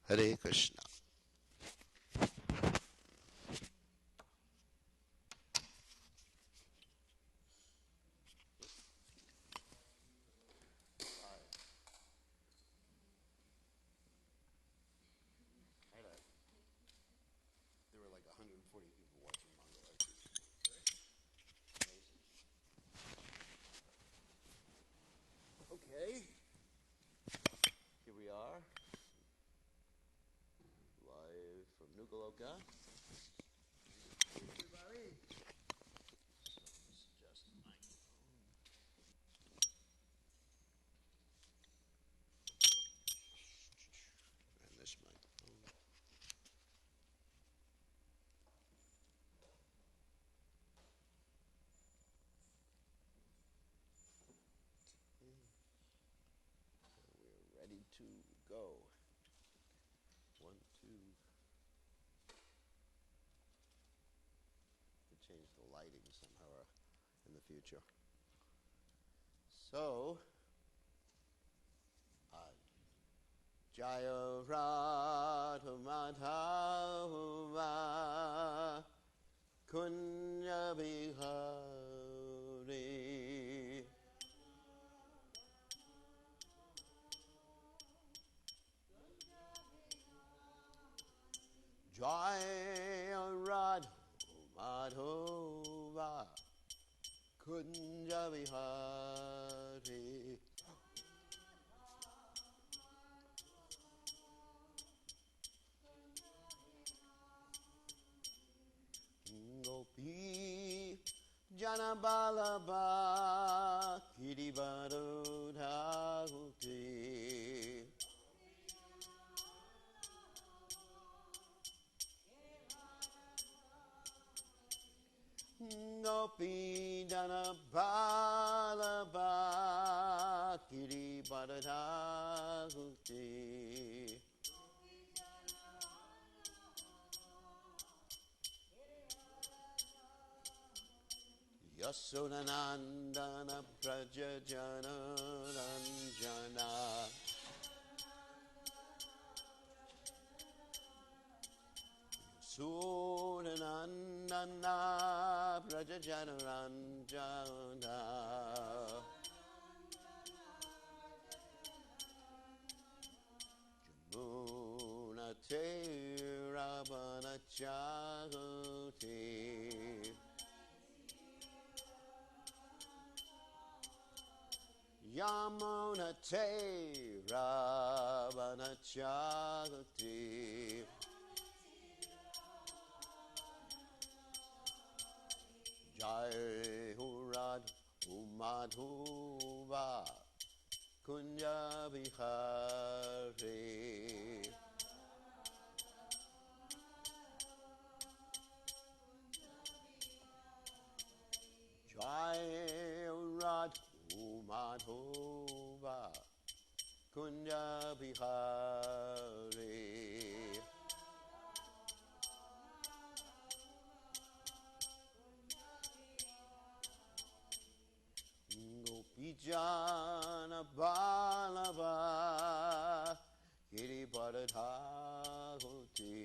Hare Krishna. There were like 140 people watching Manga Lecture. Okay, here we are, live from New Goloka. Everybody. So let's adjust the microphone. And this microphone. We're ready to go. 1, 2. Could change the lighting somehow in the future. So, Jaya Radha Madhava Kunya Bihari Jaya Radha Madhava Kunya Bihari Gopi Janabalaba Kiribaro Dhahuti Gopi Janabalaba Kiribaro Dhahuti Yasodhanandana Prajajana Ranjana Yasodhanandana Prajajana Ranjana Jamuna Te Ravana Chahuti Yamuna Te Ravana Chahuti Jai Hurad Umadhuva Kunya Bihari Jai Hurad Umadhuva Kunya Bihari Gopijana Balava Giribharadhahuti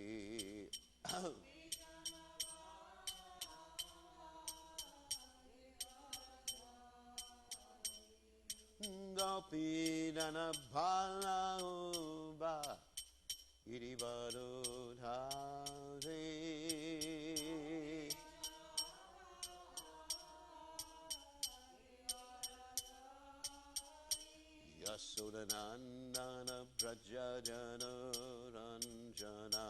Gopijana Balava Giribharadhahuti Yasodhanandana Prajajana Ranjana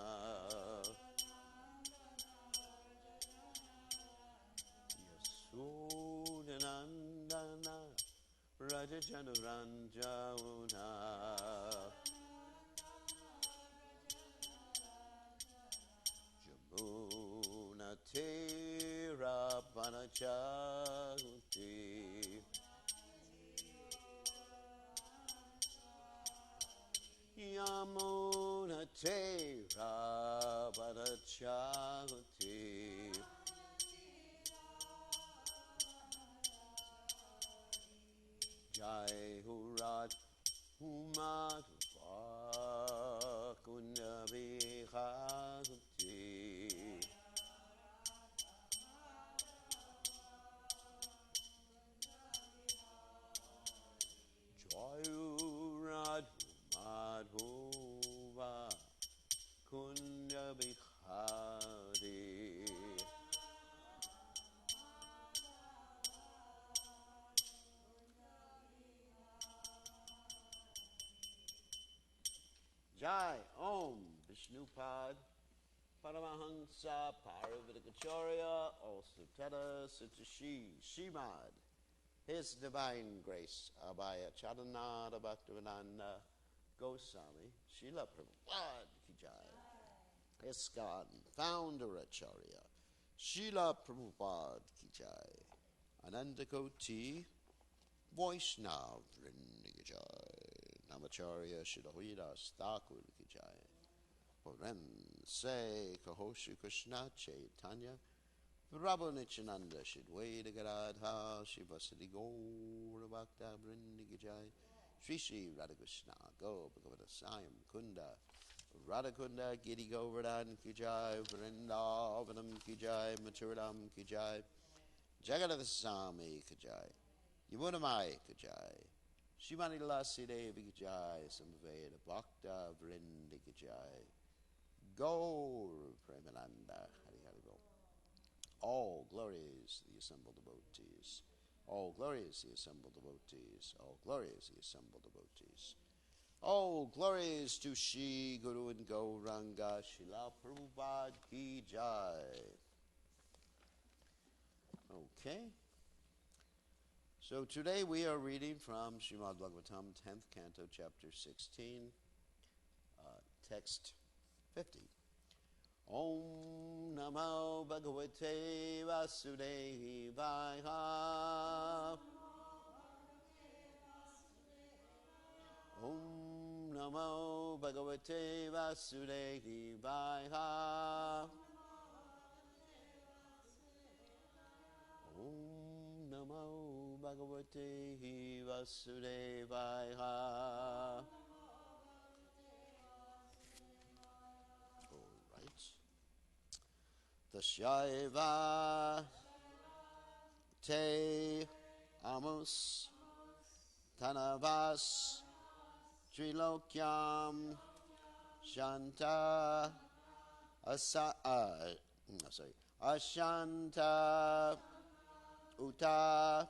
Yasodhanandana Prajajana Ranjana Jamuna Te Ravana Chahuti Yamuna Te Ravana Chahuti Jai Hurad Umadhuva Kunya Vihati Joyu Radhu Madhova Kunya Vihati Jai Om Vishnupad Paramahansa Paravatikacharya also Teta Sitashi Shimad His Divine Grace Abhaya Charanada Bhaktivedanta Goswami Srila Prabhupada Ki Jai ISKCON Founder Acharya Srila Prabhupada Ki Jai Anandakoti Vaishnav Vrinda Ki Jai Namacharya Srila Haridas Thakur Ki Jai Puran Se Kahoshi Krishna Chaitanya Prabhu Nityananda Shidwaita Garadha Shivasati Gaura Bhakta Vrinda Ki Jai Shri Shri Radhakrishna Go Bhagavata Sayam Kunda Radhakunda Giri Govardhan Ki Jai Vrindavanam Ki Jai Maturadam Ki Jai Jagadava Swami Ki Jai Yamunamai Ki Jai Shrimati Lasi Devi Ki Jai Samveda Bhakta Vrinda Ki Jai Gaur Premananda Hari Hari Bol All glories the assembled devotees. All glories the assembled devotees. All glories the assembled devotees. All glories to Shri Guru and Gauranga Srila Prabhupada Ki Jai. Okay. So today we are reading from Srimad Bhagavatam, 10th Canto, Chapter 16, Text 50. Om Namo Bhagavate Vasudevaya. Om Namo Bhagavate Vasudevaya. Om Namo Bhagavate Vasudevaya. All right. Tasyaiva te amos tanavas trilokyam shanta ashanta uta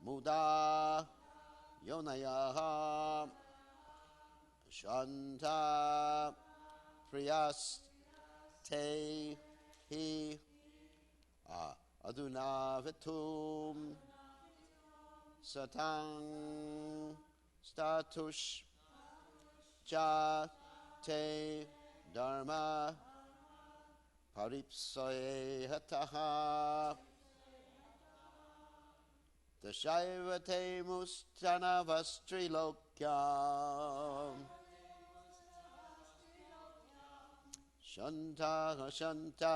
muda yonayaha shanta priyas te hi aduna vitum satang status cha te dharma paripsaye hataha dashaiva te mustanavastrilokyam shanta shanta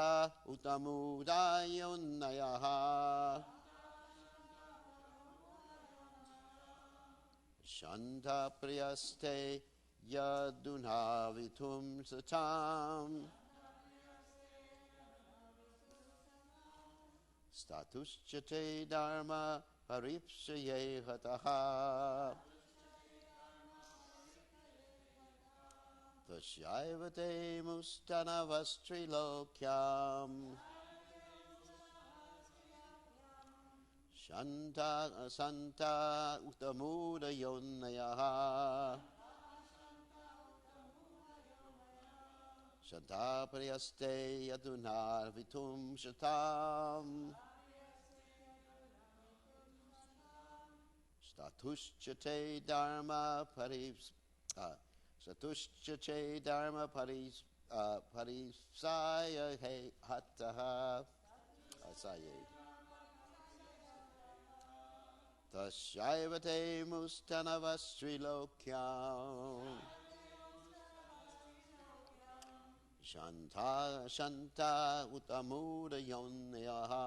utamudayonayaha shanta priyaste yadunavitum satam status chate dharma paripsaye hataha tasyaiva te mustanavastrilokyam shanta santa utamudayonayaha shanta priyaste yadunavitum shatam statuschate dharma paripsaya hataha asaye tasyaiva te mustanavastrilokyam shanta shanta utamudayonayaha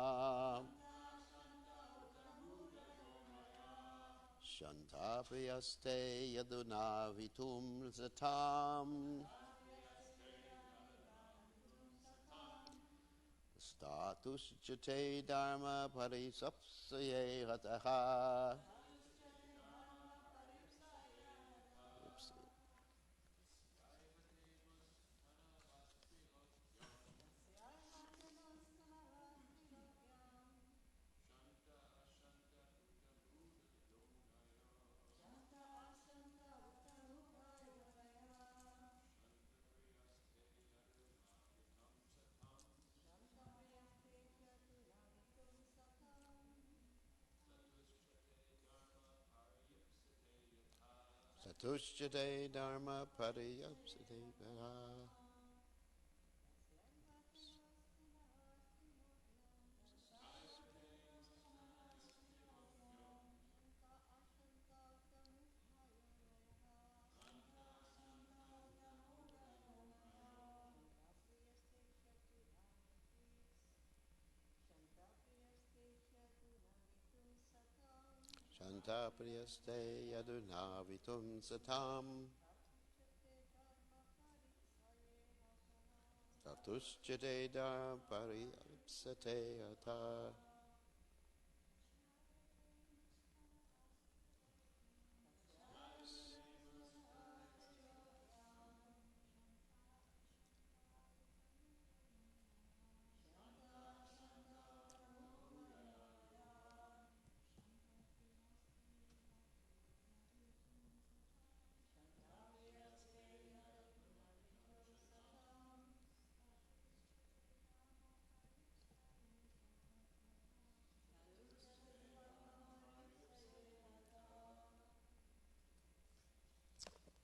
shanta priyaste yadunavitum satam Tatushchate dharma parisapsaye hataha. Satushchate dharma pariyapsate bhara. Shanta priyaste yadunavitum satam. Satushchate dharma pariyapsate ata.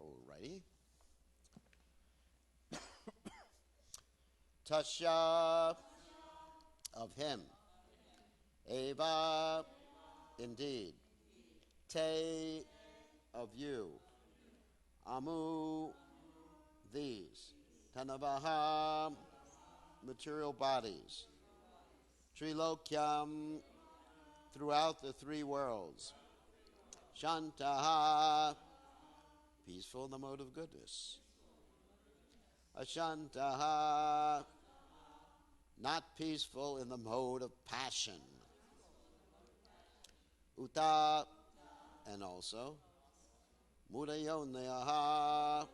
Alrighty. Tasya, of him. Eva, indeed. Te, of you. Amu, these. Tanavaha, material bodies. Trilokyam, throughout the three worlds. Shantaha, peaceful in the mode of goodness. Ashantaha, not peaceful in the mode of passion. Uta, and also Mudayonayaha,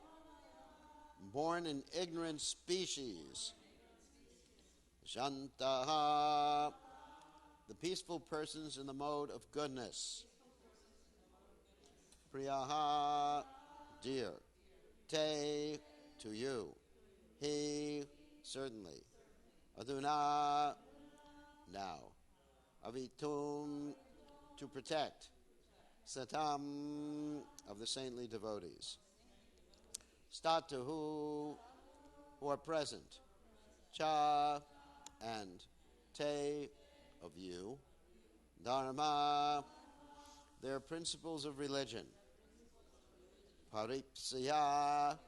born in ignorant species. Shantaha, the peaceful persons in the mode of goodness. Priyaha, dear. Te, to you. He, certainly. Aduna, now. Avitum, to protect. Satam, of the saintly devotees. Statuhu, who are present. Cha, and te, of you. Dharma, their principles of religion. Paripsaya,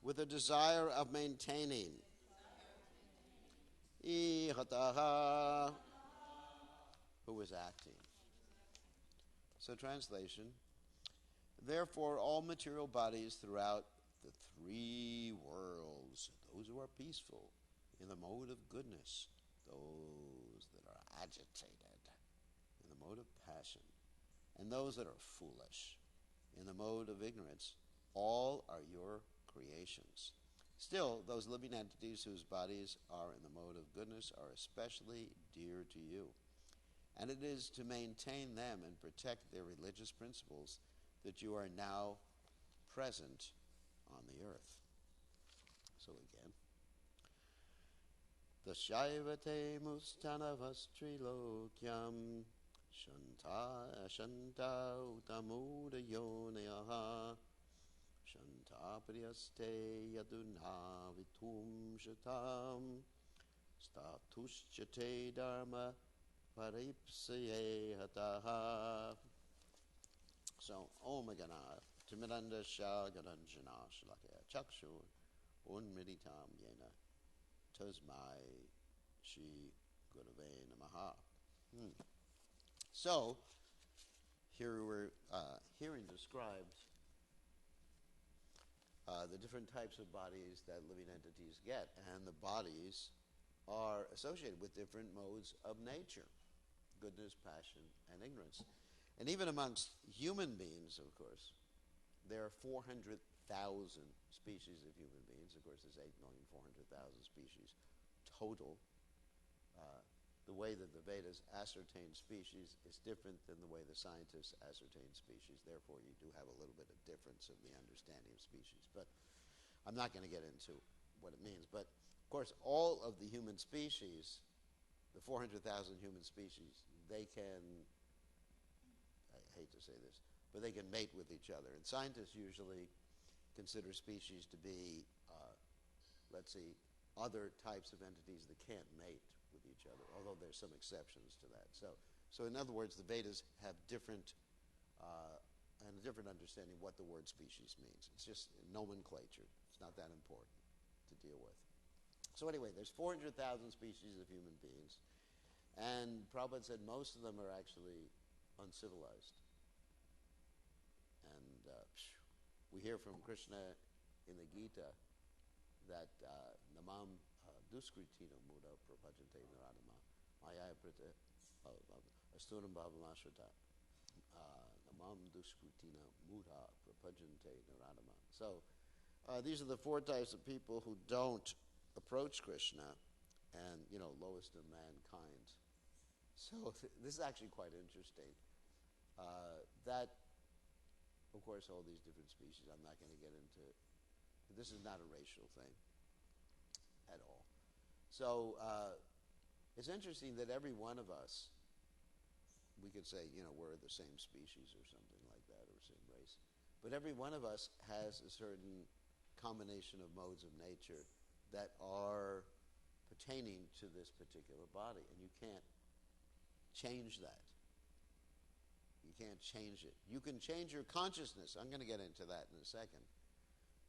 with a desire of maintaining. Ihataha, who is acting. So translation, therefore all material bodies throughout the three worlds, those who are peaceful in the mode of goodness, those that are agitated in the mode of passion, and those that are foolish in the mode of ignorance, all are your creations. Still, those living entities whose bodies are in the mode of goodness are especially dear to you. And it is to maintain them and protect their religious principles that you are now present on the earth. So again. Dashaivate mustanavastrilokyam shanta shanta utamudayonayaha shanta priyaste yaduna vitum shatam statushchate dharma paripsaye hataha. So, Om Gana, Timidanda Shah Garanjana Shalakya Chakshu Unmiritam Yena Tasmai Shri Gurave Namaha. So, here we're hearing described the different types of bodies that living entities get, and the bodies are associated with different modes of nature: goodness, passion, and ignorance. And even amongst human beings, of course, there are 400,000 species of human beings. Of course, there's 8,400,000 species total. The way that the Vedas ascertain species is different than the way the scientists ascertain species. Therefore, you do have a little bit of difference of the understanding of species. But I'm not going to get into what it means. But, of course, all of the human species, the 400,000 human species, they can, I hate to say this, but they can mate with each other. And scientists usually consider species to be, let's see, other types of entities that can't mate with each other, although there's some exceptions to that. So in other words, the Vedas have different and a different understanding of what the word species means. It's just nomenclature. It's not that important to deal with. So anyway, there's 400,000 species of human beings, and Prabhupada said most of them are actually uncivilized. And we hear from Krishna in the Gita that namam duskritino muda prapajante naradama maya prita astunam bhavamashrata namam duskritina muda prapajante naradama. So these are the four types of people who don't approach Krishna, and, lowest of mankind. So this is actually quite interesting. That, of course, all these different species, I'm not going to get into. This is not a racial thing at all. So it's interesting that every one of us, we could say, we're the same species or something like that, or same race. But every one of us has a certain combination of modes of nature that are pertaining to this particular body, and you can't change that. You can't change it. You can change your consciousness. I'm going to get into that in a second.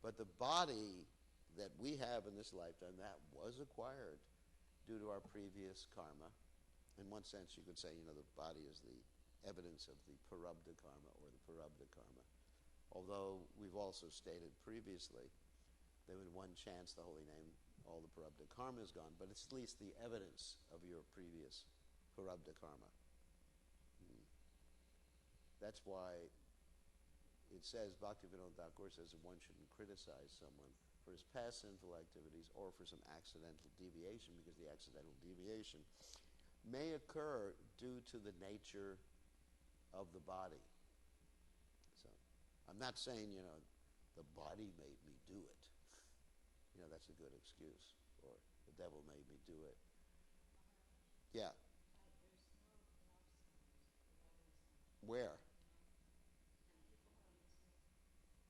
But the body that we have in this lifetime, that was acquired due to our previous karma. In one sense, you could say, the body is the evidence of the parabdha karma or the parabdha karma. Although we've also stated previously that in one chance, the holy name, all the parabdha karma is gone, but it's at least the evidence of your previous parabdha karma. That's why it says, Bhaktivinoda Thakur says that one shouldn't criticize someone for his past sinful activities or for some accidental deviation, because the accidental deviation may occur due to the nature of the body. So I'm not saying, the body made me do it. That's a good excuse. Or the devil made me do it. Yeah. Where?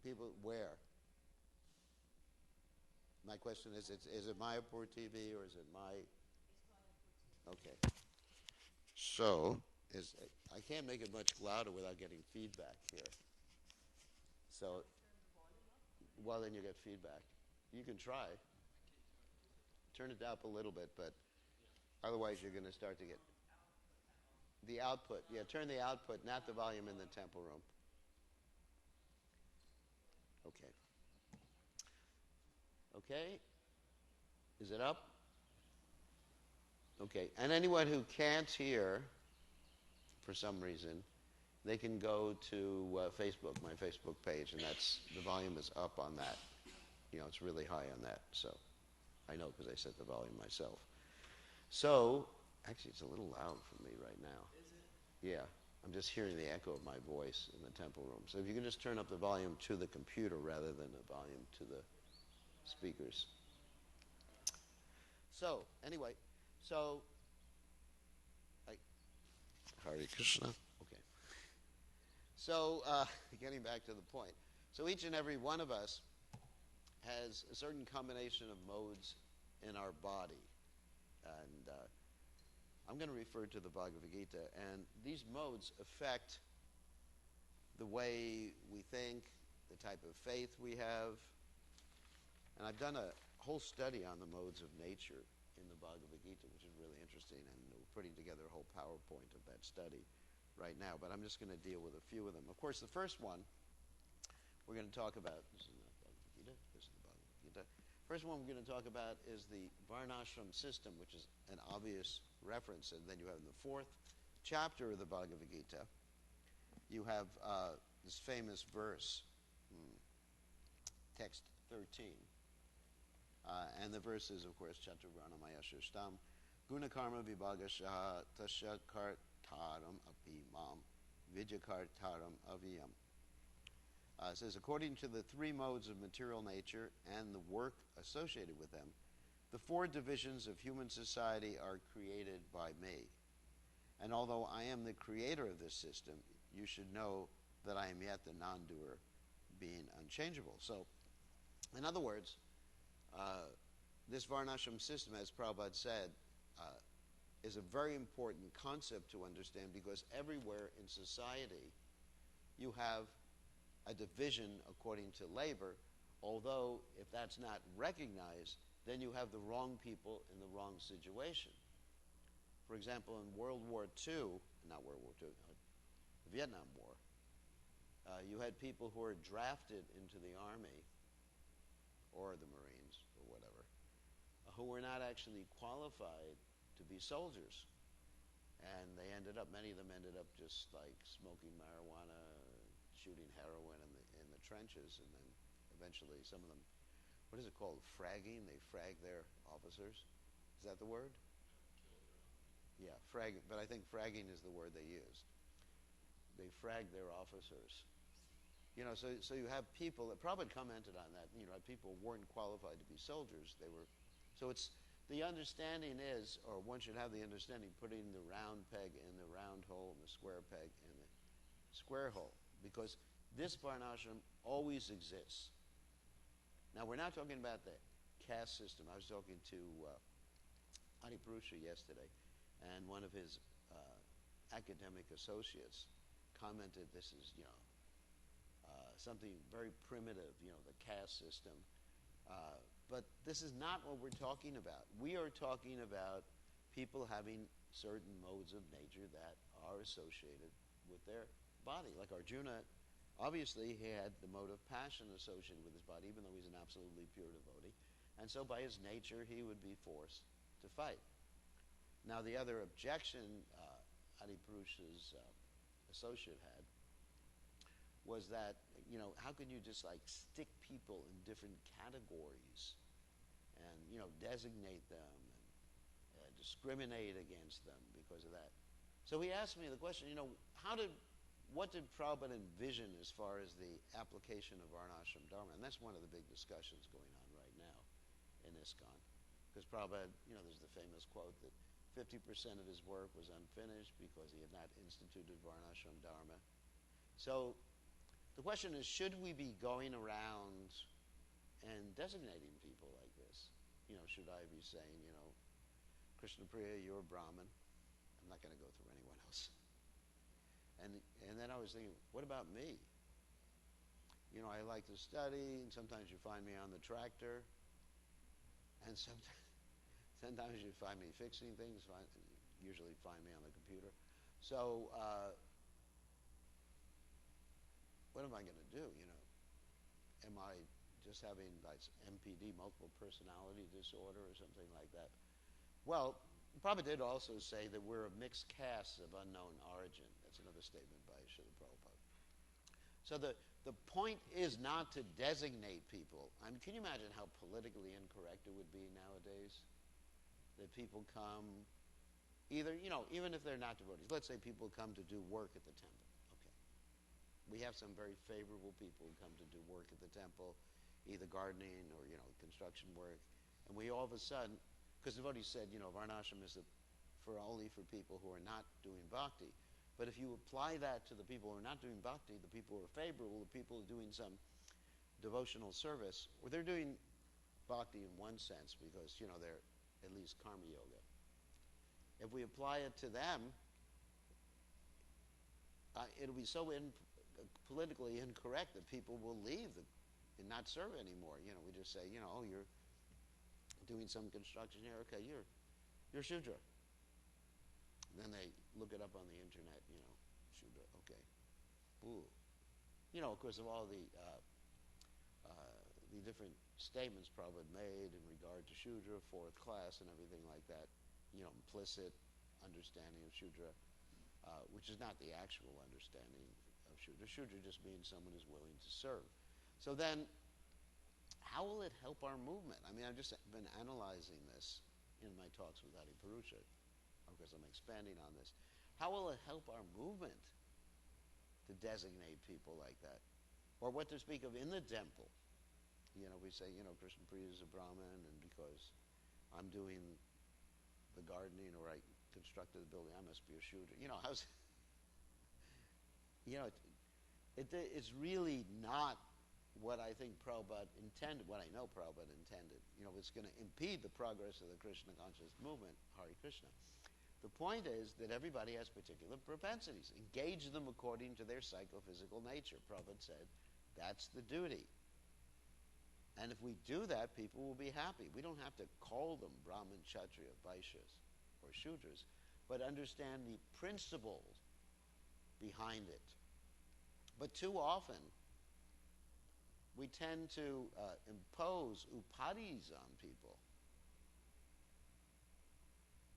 People, where? My question is it Mayapur TV or is it my... Okay. So, I can't make it much louder without getting feedback here. So, well, then you get feedback. You can try. Turn it up a little bit, but otherwise you're going to start to get... The output. Yeah, turn the output, not the volume in the temple room. Okay. Okay? Is it up? Okay. And anyone who can't hear, for some reason, they can go to Facebook, my Facebook page, and the volume is up on that. It's really high on that, so I know because I set the volume myself. So, actually, it's a little loud for me right now. Is it? Yeah. I'm just hearing the echo of my voice in the temple room. So if you can just turn up the volume to the computer rather than the volume to the speakers. So, anyway, Hare Krishna. Okay. So, getting back to the point. So each and every one of us has a certain combination of modes in our body. And I'm going to refer to the Bhagavad Gita. And these modes affect the way we think, the type of faith we have. And I've done a whole study on the modes of nature in the Bhagavad Gita, which is really interesting, and we're putting together a whole PowerPoint of that study right now, but I'm just going to deal with a few of them. Of course, the first one we're going to talk about, this is not Bhagavad Gita, this is the Bhagavad Gita. First one we're going to talk about is the Varnashram system, which is an obvious reference. And then you have in the fourth chapter of the Bhagavad Gita, you have this famous verse, text 13. And the verse is, of course, Chaturvarnamaya Shishtam, Gunakarma Vibhagashaha Tasya Kartaram Apimam Vijakartaram Aviyam. It says, according to the three modes of material nature and the work associated with them, the four divisions of human society are created by me. And although I am the creator of this system, you should know that I am yet the non-doer, being unchangeable. So, in other words, this Varnashram system, as Prabhupada said, is a very important concept to understand, because everywhere in society you have a division according to labor, although if that's not recognized, then you have the wrong people in the wrong situation. For example, in World War II, not World War II, the Vietnam War, you had people who were drafted into the Army or the Marines or whatever, who were not actually qualified to be soldiers. And they ended up, many of them ended up just like smoking marijuana, shooting heroin in the trenches, and then eventually some of them, what is it called, fragging? They frag their officers. Is that the word? Yeah, frag. But I think fragging is the word they used. They frag their officers. You know, so you have people that probably commented on that. You know, people weren't qualified to be soldiers. They were. So it's the understanding is, or one should have the understanding, putting the round peg in the round hole and the square peg in the square hole, because this Varnashram always exists. Now, we're not talking about the caste system. I was talking to Adipurusha yesterday, and one of his academic associates commented, this is, something very primitive, the caste system. But this is not what we're talking about. We are talking about people having certain modes of nature that are associated with their body. Like Arjuna, obviously he had the mode of passion associated with his body, even though he's an absolutely pure devotee. And so by his nature, he would be forced to fight. Now, the other objection Adipurusha's associate had was that, how can you just like stick people in different categories and, designate them and discriminate against them because of that? So he asked me the question, what did Prabhupada envision as far as the application of Varnashram Dharma? And that's one of the big discussions going on right now in ISKCON. Because Prabhupada, there's the famous quote that 50% of his work was unfinished because he had not instituted Varnashram Dharma. So the question is, should we be going around and designating people like this? Should I be saying, Krishna Priya, you're a Brahmin. I'm not going to go through anyone else. And then I was thinking, what about me? I like to study, and sometimes you find me on the tractor, and sometimes you find me fixing things, usually find me on the computer. So what am I going to do, Am I just having like MPD, multiple personality disorder, or something like that? Well, Prabhupada did also say that we're a mixed caste of unknown origin. That's another statement by Srila Prabhupada. So the point is not to designate people. I mean, can you imagine how politically incorrect it would be nowadays? That people come, either, even if they're not devotees. Let's say people come to do work at the temple. Okay. We have some very favorable people who come to do work at the temple, either gardening or, construction work. And we all of a sudden, because devotees said, Varnashram is only for people who are not doing bhakti. But if you apply that to the people who are not doing bhakti, the people who are favorable, the people who are doing some devotional service, or they're doing bhakti in one sense because, they're at least karma yoga. If we apply it to them, it'll be so politically incorrect that people will leave and not serve anymore. We just say, oh, you're doing some construction here. Okay, you're Shudra. And then they look it up on the internet, Shudra, okay. Ooh. Of course, of all the the different statements Prabhupada made in regard to Shudra, fourth class, and everything like that, implicit understanding of Shudra, which is not the actual understanding of Shudra. Shudra just means someone who's willing to serve. So then, how will it help our movement? I mean, I've just been analyzing this in my talks with Adi Purusha, because I'm expanding on this. How will it help our movement to designate people like that? Or what to speak of in the temple. We say, Krishna Priya is a Brahmin, and because I'm doing the gardening or I constructed the building, I must be a Shudra. It's really not what I think Prabhupada intended, what I know Prabhupada intended. It's going to impede the progress of the Krishna conscious movement, Hare Krishna. The point is that everybody has particular propensities. Engage them according to their psychophysical nature. Prabhupada said, that's the duty. And if we do that, people will be happy. We don't have to call them Brahmin, Kshatriya, Vaishyas, or Shudras, but understand the principles behind it. But too often, we tend to impose upadhis on people.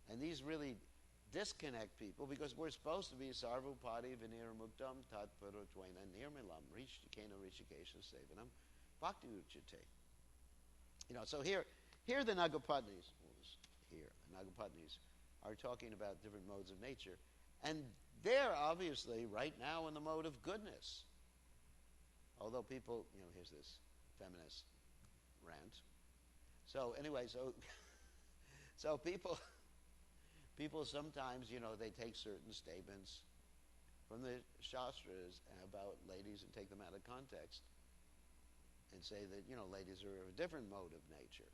And these really disconnect people, because we're supposed to be sarvupadi vinir muktam tat parotvaina nirmilam rishikena rishikesha sevanam bhakti uchate. So here the Nagapatnis, Nagapatnis are talking about different modes of nature, and they're obviously right now in the mode of goodness. Although people, here's this feminist rant. So anyway, so people sometimes, they take certain statements from the Shastras about ladies and take them out of context and say that, ladies are of a different mode of nature.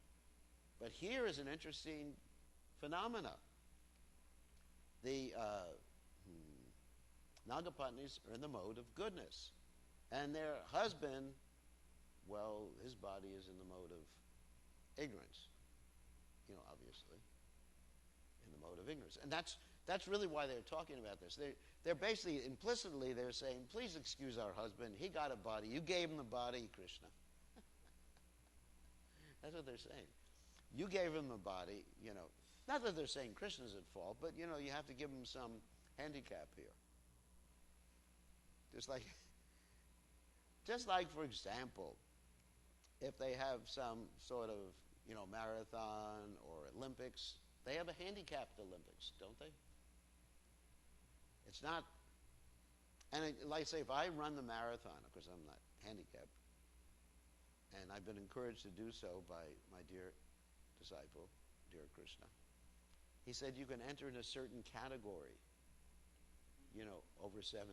But here is an interesting phenomena. The Nagapatnis are in the mode of goodness. And their husband, well, his body is in the mode of ignorance, obviously. In the mode of ignorance. And that's really why they're talking about this. They're basically, implicitly, they're saying, please excuse our husband. He got a body. You gave him the body, Krishna. That's what they're saying. You gave him the body, Not that they're saying Krishna's at fault, but, you have to give him some handicap here. Just like, for example, if they have some sort of, marathon or Olympics, they have a handicapped Olympics, don't they? It's not, and like say, if I run the marathon, of course I'm not handicapped, and I've been encouraged to do so by my dear disciple, dear Krishna. He said you can enter in a certain category, over 70.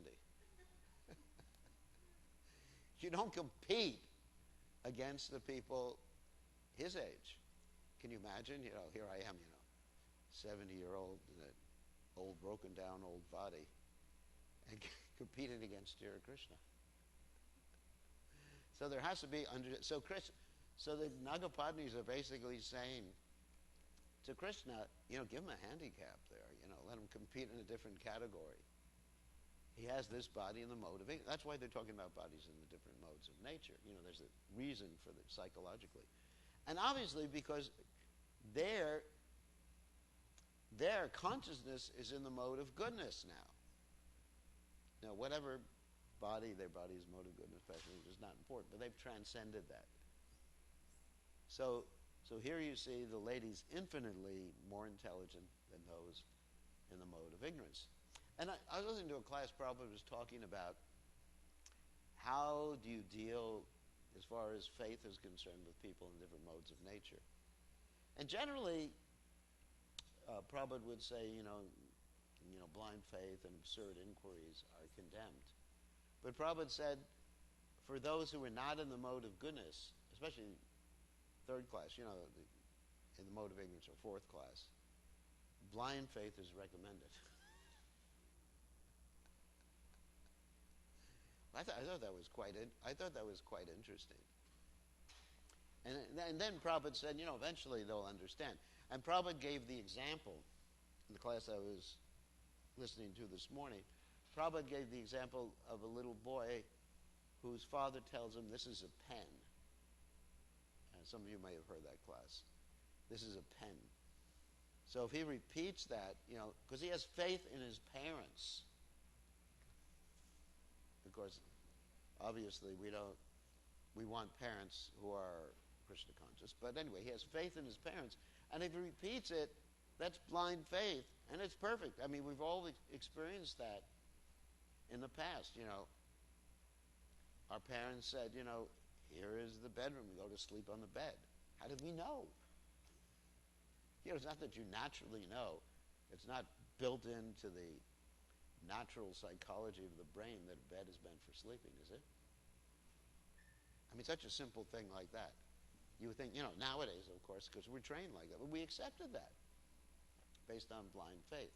You don't compete against the people his age. Can you imagine? Here I am, 70-year-old in an old, broken down old body, and competing against dear Krishna. So there has to be so the Nagapatnis are basically saying to Krishna, give him a handicap there, let him compete in a different category. He has this body in the mode of ignorance. That's why they're talking about bodies in the different modes of nature. There's a reason for that psychologically. And obviously because their consciousness is in the mode of goodness now. Now, whatever their body's mode of goodness is not important, but they've transcended that. So here you see the ladies infinitely more intelligent than those in the mode of ignorance. And I was listening to a class Prabhupada was talking about how do you deal, as far as faith is concerned, with people in different modes of nature. And generally, Prabhupada would say, blind faith and absurd inquiries are condemned. But Prabhupada said, for those who are not in the mode of goodness, especially third class, in the mode of ignorance or fourth class, blind faith is recommended. I thought that was quite interesting. And then Prabhupada said, eventually they'll understand. And Prabhupada gave the example in the class I was listening to this morning. Prabhupada gave the example of a little boy whose father tells him this is a pen. Some of you may have heard that class. This is a pen. So if he repeats that, because he has faith in his parents. Of course, obviously we want parents who are Krishna conscious. But anyway, he has faith in his parents. And if he repeats it, that's blind faith. And it's perfect. I mean, we've all experienced that in the past, Our parents said, here is the bedroom. Go to sleep on the bed. How did we know? It's not that you naturally know. It's not built into the natural psychology of the brain that a bed is meant for sleeping, is it? I mean, such a simple thing like that. You would think, nowadays, of course, because we're trained like that, but we accepted that based on blind faith.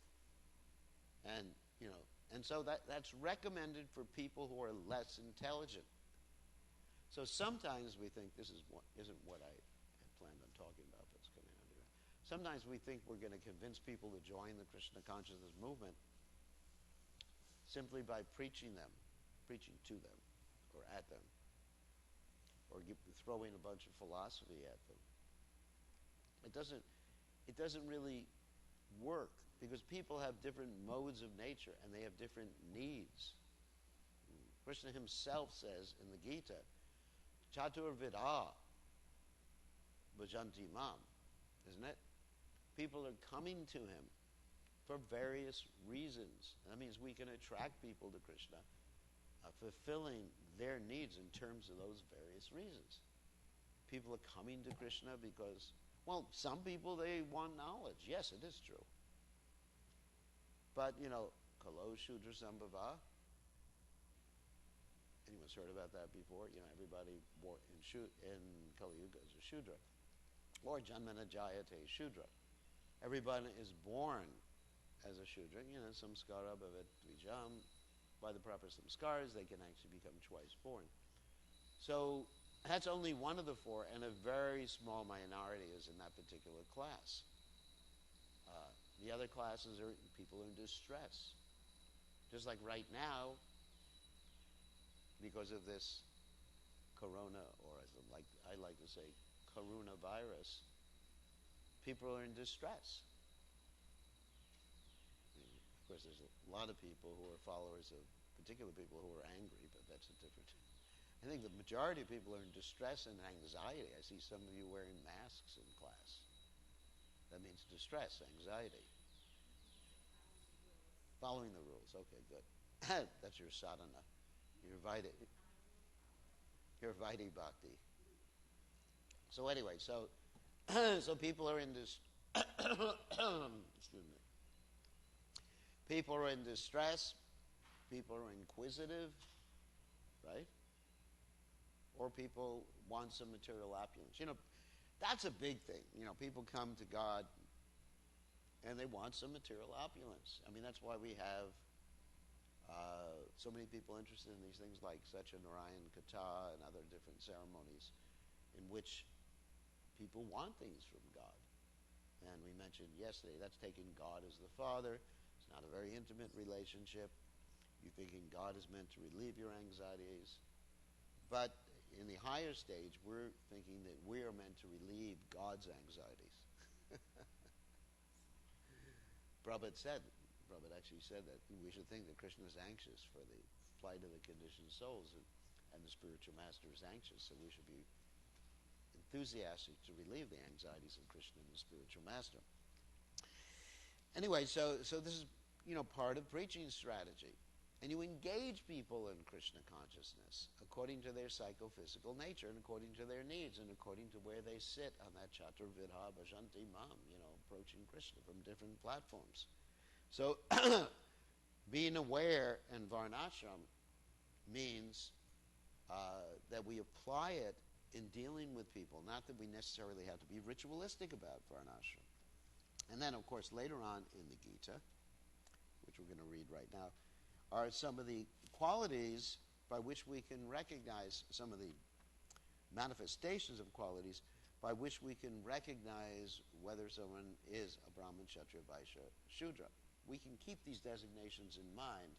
And, and so that's recommended for people who are less intelligent. So sometimes we think this isn't what I had planned on talking about, but it's coming out here. Sometimes we think we're going to convince people to join the Krishna consciousness movement simply by preaching to them, or at them, or throwing a bunch of philosophy at them. It doesn't really work, because people have different modes of nature and they have different needs. Krishna himself says in the Gita, Chaturvidha bhajanti mam, isn't it? People are coming to him for various reasons. And that means we can attract people to Krishna, fulfilling their needs in terms of those various reasons. People are coming to Krishna because, well, some people, they want knowledge. Yes, it is true. But, kalo shudra sambhava. Anyone's heard about that before? Everybody born in Kali Yuga is a shudra. Or janmana jayate shudra. Everybody is born as a shudra. Samskara bhavet dvijam. By the proper samskaras, they can actually become twice born. So that's only one of the four, and a very small minority is in that particular class. The other classes are people in distress. Just like right now, because of this corona, or as I like to say, coronavirus, people are in distress. Of course, there's a lot of people who are followers of particular people who are angry, but that's a different... I think the majority of people are in distress and anxiety. I see some of you wearing masks in class. That means distress, anxiety. Following the rules. Okay, good. That's your sadhana. Your Vaidhi bhakti. So anyway, so people are in this... Excuse me. People are in distress. People are inquisitive, right? Or people want some material opulence. That's a big thing. People come to God and they want some material opulence. I mean, that's why we have so many people interested in these things like Satya Narayan Katha and other different ceremonies in which people want things from God. And we mentioned yesterday, that's taking God as the Father. It's not a very intimate relationship. You're thinking God is meant to relieve your anxieties. But in the higher stage, we're thinking that we are meant to relieve God's anxieties. Prabhupada actually said that we should think that Krishna is anxious for the plight of the conditioned souls, and the spiritual master is anxious, so we should be enthusiastic to relieve the anxieties of Krishna and the spiritual master. Anyway, so this is, part of preaching strategy. And you engage people in Krishna consciousness according to their psychophysical nature and according to their needs and according to where they sit on that Chaturvidha Bhajanti Mam, approaching Krishna from different platforms. So being aware in Varnashram means that we apply it in dealing with people, not that we necessarily have to be ritualistic about Varnashram. And then, of course, later on in the Gita, which we're going to read right now, are some of the qualities by which we can recognize, some of the manifestations of qualities by which we can recognize whether someone is a Brahmin, Kshatriya, Vaishya, Shudra. We can keep these designations in mind.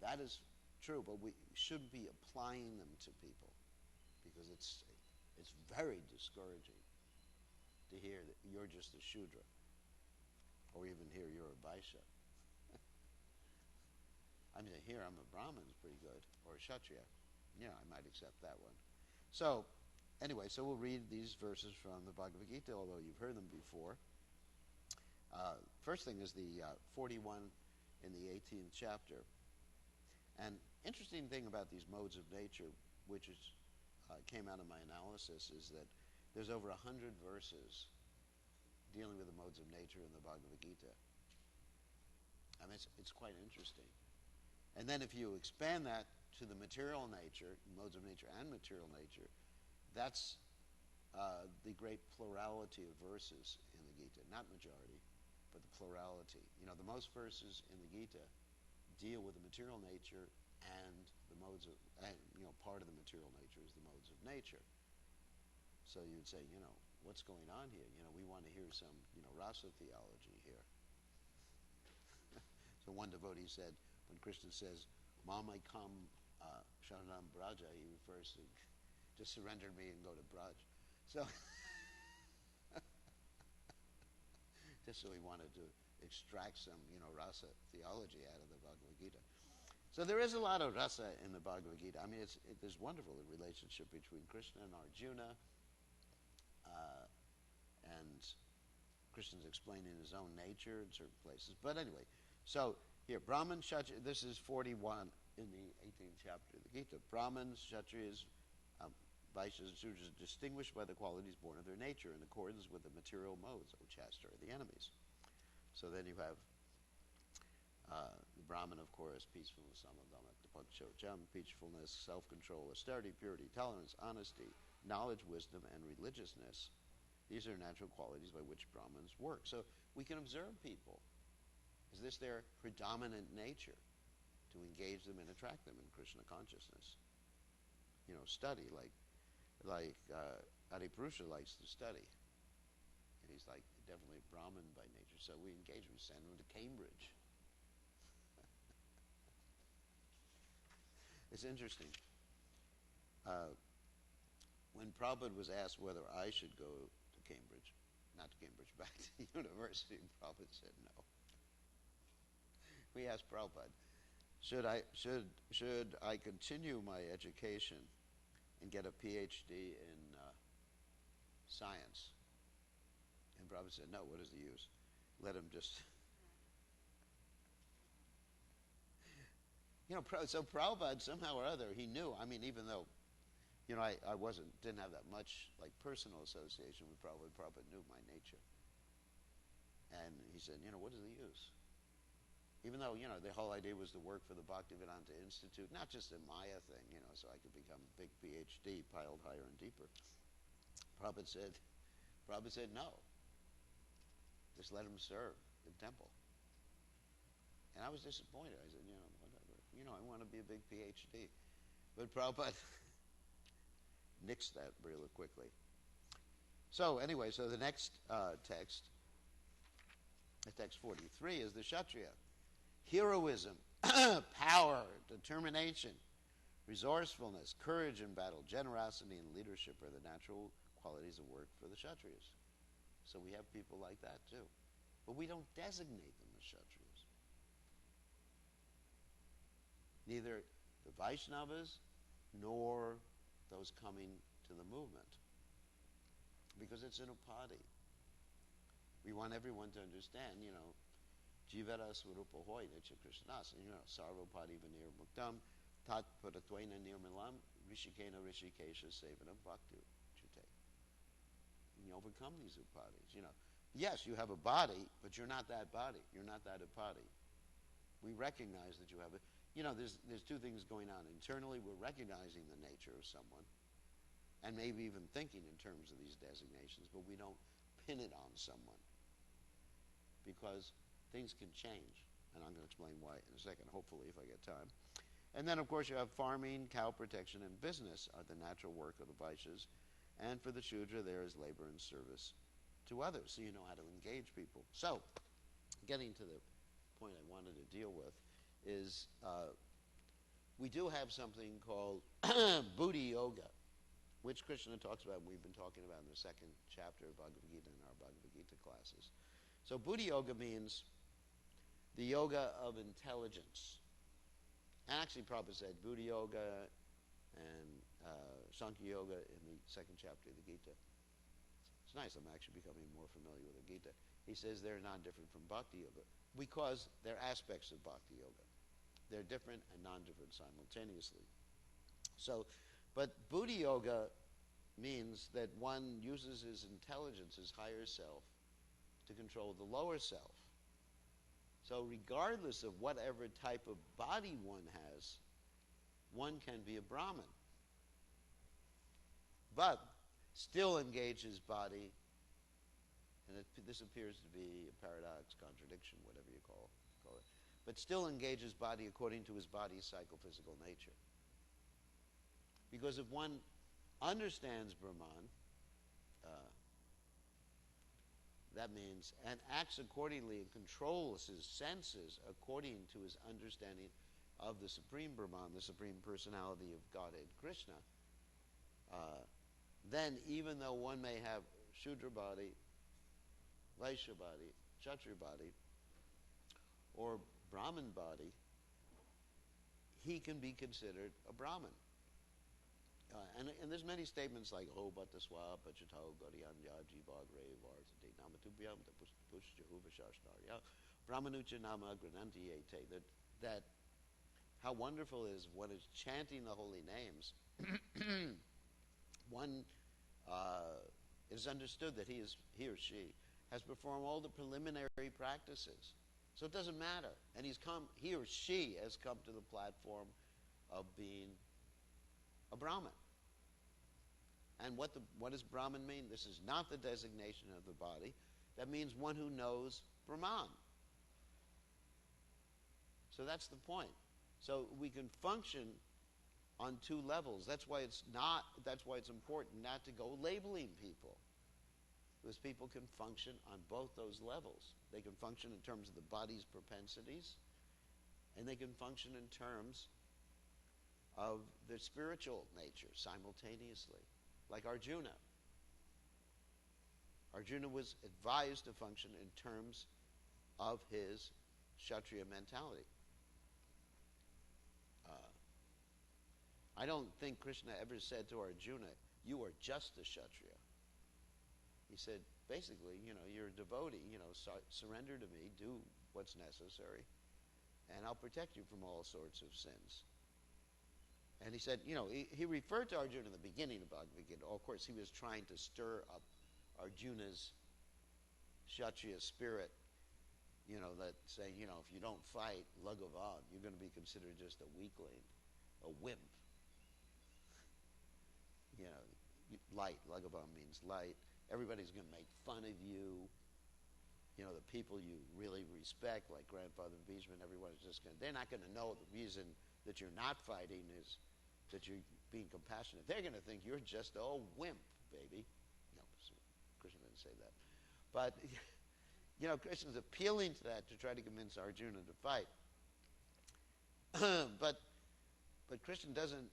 That is true, but we shouldn't be applying them to people because it's It's very discouraging to hear that you're just a Shudra, or even hear you're a Vaishya. I mean, here I'm a Brahmin is pretty good, or a Kshatriya. Yeah, I might accept that one. So, anyway, so we'll read these verses from the Bhagavad Gita, although you've heard them before. First thing is the 41 in the 18th chapter. And interesting thing about these modes of nature, which is, came out of my analysis, is that there's over 100 verses dealing with the modes of nature in the Bhagavad Gita. I mean, it's quite interesting. And then if you expand that to the material nature, modes of nature and material nature, that's the great plurality of verses in the Gita. Not majority, but the plurality. You know, the most verses in the Gita deal with the material nature and the modes of, and, you know, part of the material nature is the modes of nature. So you would say, you know, what's going on here? You know, we want to hear some, you know, rasa theology here. So one devotee said, when Krishna says, Mamai Kam Sharanam Braja, he refers to just surrender me and go to Braj. So, just so he wanted to extract some, you know, rasa theology out of the Bhagavad Gita. So there is a lot of rasa in the Bhagavad Gita. I mean, there's wonderful relationship between Krishna and Arjuna, and Krishna's explaining his own nature in certain places. But anyway, so here, Brahman, Kshatriya, this is 41 in the 18th chapter of the Gita. Brahmins, Kshatriyas, Vaishyas, and Sudras are distinguished by the qualities born of their nature in accordance with the material modes, which Shastra are the enemies. So then you have the Brahman, of course, peacefulness, samadhamma, tapakshocham, peacefulness, self-control, austerity, purity, tolerance, honesty, knowledge, wisdom, and religiousness. These are natural qualities by which Brahmins work. So we can observe people. Is this their predominant nature to engage them and attract them in Krishna consciousness? You know, study, like Adipurusha likes to study. And he's like definitely a Brahmin by nature. So we engage, we send him to Cambridge. It's interesting. When Prabhupada was asked whether I should go to Cambridge, not to Cambridge, back to the university, Prabhupada said no. We asked Prabhupada, should I continue my education and get a PhD in science? And Prabhupada said, no, what is the use? Let him just... You know, so Prabhupada, somehow or other, he knew. I mean, even though, you know, I didn't have that much, like, personal association with Prabhupada. Prabhupada knew my nature. And he said, you know, what is the use? Even though, you know, the whole idea was to work for the Bhaktivedanta Institute, not just a Maya thing, you know, so I could become a big PhD piled higher and deeper. Prabhupada said no. Just let him serve the temple. And I was disappointed. I said, you know, whatever. You know, I want to be a big PhD. But Prabhupada nixed that really quickly. So anyway, so the next text, text 43, is the Kshatriya. Heroism, power, determination, resourcefulness, courage in battle, generosity, and leadership are the natural qualities of work for the Kshatriyas. So we have people like that too. But we don't designate them as Kshatriyas. Neither the Vaishnavas nor those coming to the movement. Because it's an upadi. We want everyone to understand, you know, Jivara Swarupa Hoy Nitya Krishnas, you know, Sarvapadi Vanir Muktam, Tat Paratvaina Nirmalam, Rishikena Rishikesha Sevanam Bhakti Chute. You overcome these upadis, you know. Yes, you have a body, but you're not that body. You're not that upadi. We recognize that you have a, you know, there's two things going on. Internally, we're recognizing the nature of someone, and maybe even thinking in terms of these designations, but we don't pin it on someone. Because things can change, and I'm going to explain why in a second, hopefully, if I get time. And then, of course, you have farming, cow protection, and business are the natural work of the Vaishyas. And for the Shudra, there is labor and service to others, so you know how to engage people. So, getting to the point I wanted to deal with is we do have something called Buddhi Yoga. which Krishna talks about, we've been talking about in the second chapter of Bhagavad Gita in our Bhagavad Gita classes. So Buddha Yoga means the yoga of intelligence. And actually Prabhupada said Buddha Yoga and Sankhya Yoga in the second chapter of the Gita. It's nice, I'm actually becoming more familiar with the Gita. He says they're non-different from Bhakti Yoga because they're aspects of Bhakti Yoga. They're different and non-different simultaneously. So, but Buddha Yoga means that one uses his intelligence, his higher self, to control the lower self. So regardless of whatever type of body one has, one can be a Brahmin. But still engage his body, and this appears to be a paradox, contradiction, whatever you call it, but still engage his body according to his body's psychophysical nature. Because if one understands Brahman, that means, and acts accordingly and controls his senses according to his understanding of the Supreme Brahman, the Supreme Personality of Godhead Krishna, then even though one may have Shudra body, Vaishya body, Kshatriya body, or Brahmin body, he can be considered a Brahmin. And there's many statements like bhatta swa pachitao gariyanya jivagre varsate namatubhyam push jehuva shashnarya brahmanucha nama grananti ete, that how wonderful it is one is chanting the holy names. One is understood that he or she has performed all the preliminary practices. So it doesn't matter. And he or she has come to the platform of being a Brahmin. And what does Brahmin mean? This is not the designation of the body. That means one who knows Brahman. So that's the point. So we can function on two levels. That's why it's important not to go labeling people. Because people can function on both those levels. They can function in terms of the body's propensities, and they can function in terms of the spiritual nature simultaneously. Like Arjuna. Arjuna was advised to function in terms of his Kshatriya mentality. I don't think Krishna ever said to Arjuna, you are just a Kshatriya. He said, basically, you're a devotee, surrender to me, do what's necessary, and I'll protect you from all sorts of sins. And he said, he referred to Arjuna in the beginning of Bhagavad Gita. Of course, he was trying to stir up Arjuna's Kshatriya spirit, that say, if you don't fight, Lagavan, you're going to be considered just a weakling, a wimp. Light, Lagavan means light. Everybody's going to make fun of you. The people you really respect, like Grandfather Bhishma, everyone's they're not going to know the reason that you're not fighting is that you're being compassionate. They're going to think you're just a wimp, baby. No, Krishna didn't say that. But, Krishna's appealing to that to try to convince Arjuna to fight. But Krishna doesn't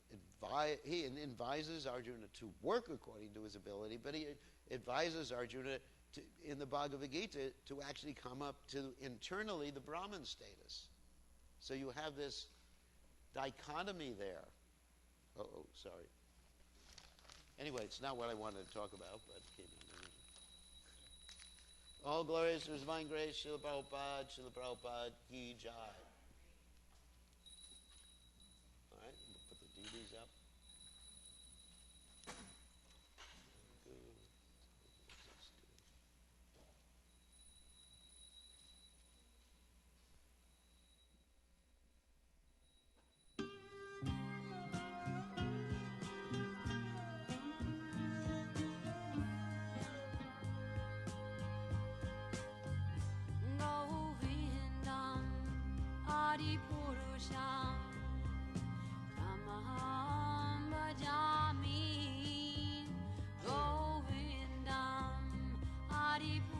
he advises Arjuna to work according to his ability, but he advises Arjuna in the Bhagavad Gita to actually come up to internally the Brahman status. So you have this dichotomy there. Sorry. Anyway, it's not what I wanted to talk about, but it came out. All glories to His divine grace, Srila Prabhupada, Ki Jai.